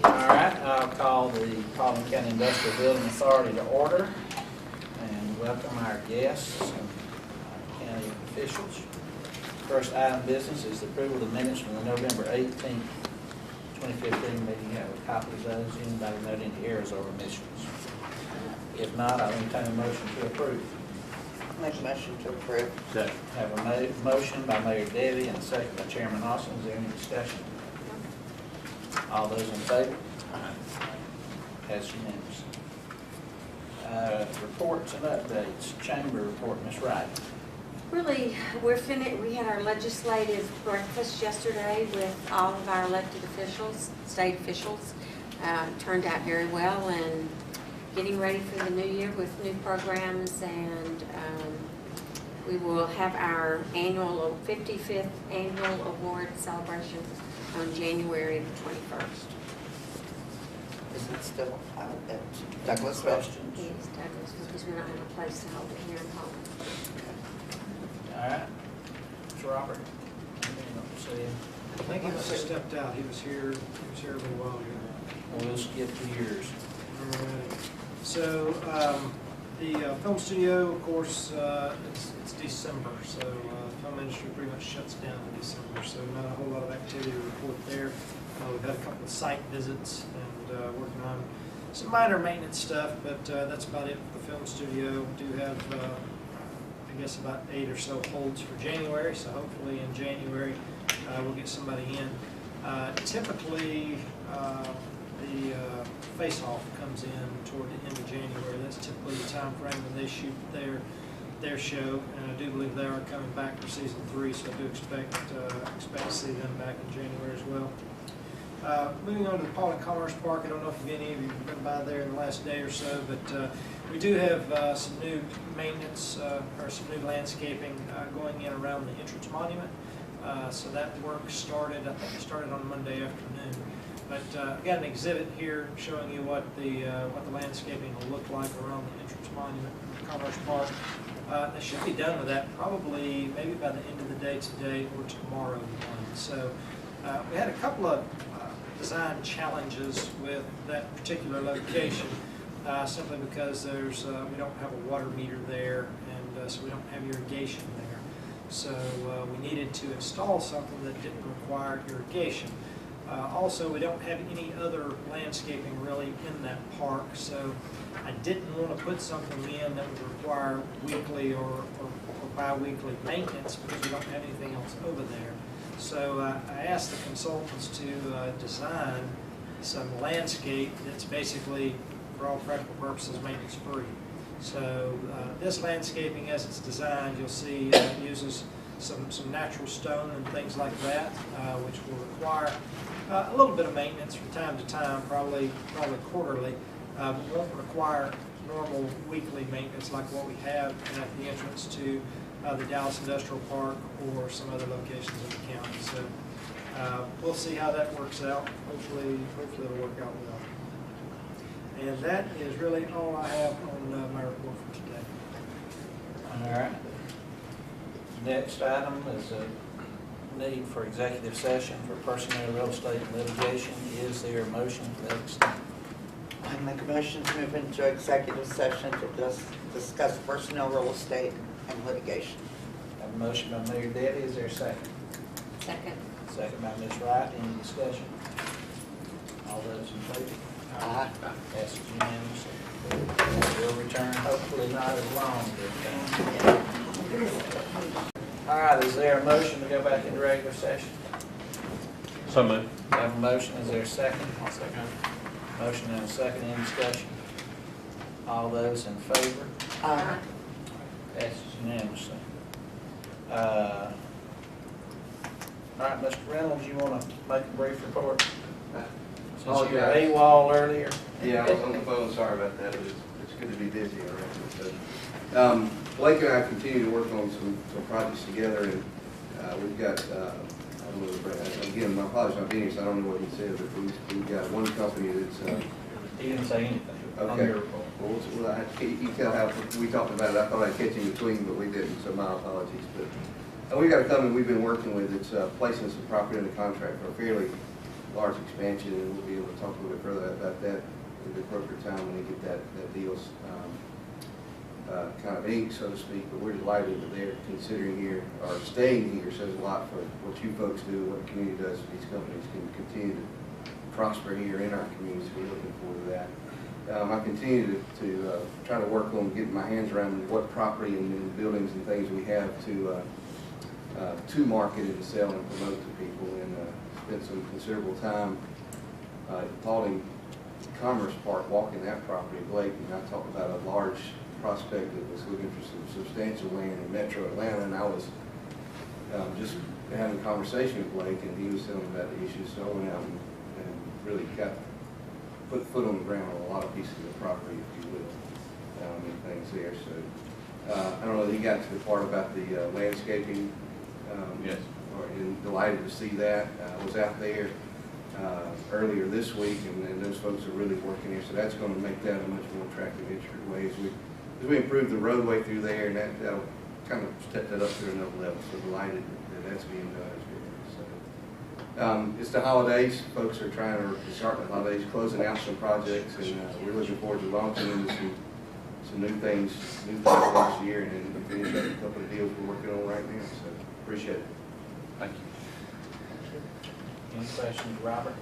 All right, I'll call the Paulding County Industrial Building Authority to order and welcome our guests and our county officials. First item of business is the approval of the minutes from the November 18th, 2015 meeting. You have a copy of those. Anybody note any errors or omissions? If not, I'll entertain a motion to approve. Make a motion to approve. Second. Have a motion by Mayor Debbie and a second by Chairman Austin. Is there any discussion? All those in favor? That's unanimous. Reports and updates. Chamber report, Ms. Wright. Really, we had our legislative breakfast yesterday with all of our elected officials, state officials. Turned out very well, and getting ready for the new year with new programs, and we will have our 55th annual award celebration on January the 21st. Is it still out at Douglasville? Questions? Yes, Douglasville, because we don't have a place to hold it here in Holland. All right. Mr. Robert? Anything to say? I think he must have stepped out. He was here a little while ago. We'll skip to yours. All right. So the film studio, of course, it's December, so the film industry pretty much shuts down in December, so not a whole lot of activity to report there. We've had a couple of site visits and working on some minor maintenance stuff, but that's about it for the film studio. We do have, I guess, about 8 or so holds for January, so hopefully in January we'll get somebody in. Typically, the face-off comes in toward the end of January. That's typically the time frame when they shoot their show, and I do believe they are coming back for season 3, so I do expect to see them back in January as well. Moving on to the Paulding Commerce Park, I don't know if any of you have been by there in the last day or so, but we do have some new maintenance or some new landscaping going in around the entrance monument. So that work started, I think it started on Monday afternoon. But I've got an exhibit here showing you what the landscaping will look like around the entrance monument in Commerce Park. They should be done with that probably maybe by the end of the day today or tomorrow morning. So we had a couple of design challenges with that particular location, simply because we don't have a water meter there, and so we don't have irrigation there. So we needed to install something that didn't require irrigation. Also, we don't have any other landscaping really in that park, so I didn't want to put something in that would require weekly or bi-weekly maintenance, because we don't have anything else over there. So I asked the consultants to design some landscape that's basically, for all practical purposes, maintenance free. So this landscaping, as it's designed, you'll see uses some natural stone and things like that, which will require a little bit of maintenance from time to time, probably quarterly, but won't require normal weekly maintenance like what we have at the entrance to the Dallas Industrial Park or some other locations in the county. So we'll see how that works out. Hopefully it'll work out well. And that is really all I have on my report for today. All right. Next item is a need for executive session for personnel, real estate, and litigation. Is there a motion to that extent? I make a motion to move into executive session to discuss personnel, real estate, and litigation. Have a motion by Mayor Debbie. Is there a second? Second. Second by Ms. Wright. Any discussion? All those in favor? Aye. Passes unanimously. We'll return, hopefully not as long this time. All right, is there a motion to go back into regular session? So moved. Have a motion. Is there a second? I'll second. Motion and a second. Any discussion? All those in favor? Aye. Passes unanimously. All right, Mr. Reynolds, you want to make a brief report? Since you were AWOL earlier. Yeah, I was on the phone. Sorry about that. It's good to be busy already. So, Blake and I continue to work on some projects together, and we've got, I don't know, again, my apologies not being here, so I don't know what he said, but we've got one company that's... He didn't say anything on your report. Well, you tell how we talked about it. I thought I'd catch in between, but we didn't, so my apologies. But we've got a company we've been working with that's placing some property under contract for a fairly large expansion, and we'll be able to talk a little bit further about that at the appropriate time when we get that deal kind of inked, so to speak. But we're delighted that they're considering here, or staying here, says a lot for what you folks do, what the community does, so these companies can continue to prosper here in our community, so we're looking forward to that. I continue to try to work on getting my hands around what property and buildings and things we have to market and sell and promote to people, and spent some considerable time at Paulding Commerce Park walking that property, Blake, and I talked about a large prospect that was looking for some substantial land in Metro Atlanta, and I was just having a conversation with Blake, and he was telling me about the issues, so I went out and really put foot on the ground on a lot of pieces of the property, if you will, and things there. So I don't know that he got to the part about the landscaping. Yes. And delighted to see that. I was out there earlier this week, and those folks are really working here, so that's going to make that a much more attractive entryway as we improve the roadway through there, and that'll kind of step that up to another level. So delighted that that's being done. So it's the holidays. Folks are trying to start the holidays, closing out some projects, and we're looking forward to launching into some new things next year, and then finish up a couple of deals we're working on right now. So appreciate it. Thank you. Any questions, Robert?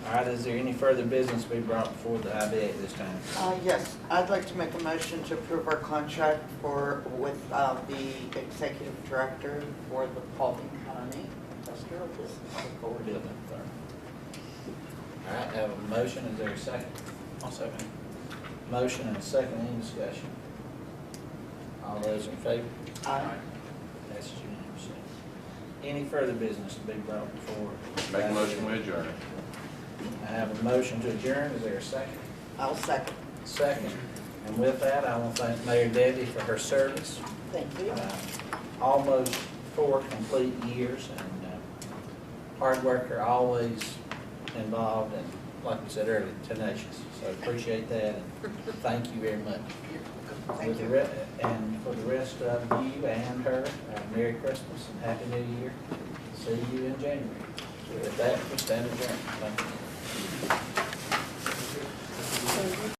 All right, is there any further business to be brought before the IBA at this time? Yes, I'd like to make a motion to approve our contract with the executive director for the Paulding County Industrial Business Authority. Building Authority. All right, have a motion, is there a second? I'll second. Motion and a second, any discussion? All those in favor? Aye. That's unanimous. Any further business to be brought before? Make a motion, we adjourn. I have a motion to adjourn, is there a second? I'll second. Second. And with that, I want to thank Mayor Debbie for her service. Thank you. Almost 4 complete years, and hard worker, always involved, and like we said earlier, tenacious. So appreciate that, and thank you very much. Thank you. And for the rest of you and her, Merry Christmas and Happy New Year. See you in January. With that, we stand adjourned. Thank you.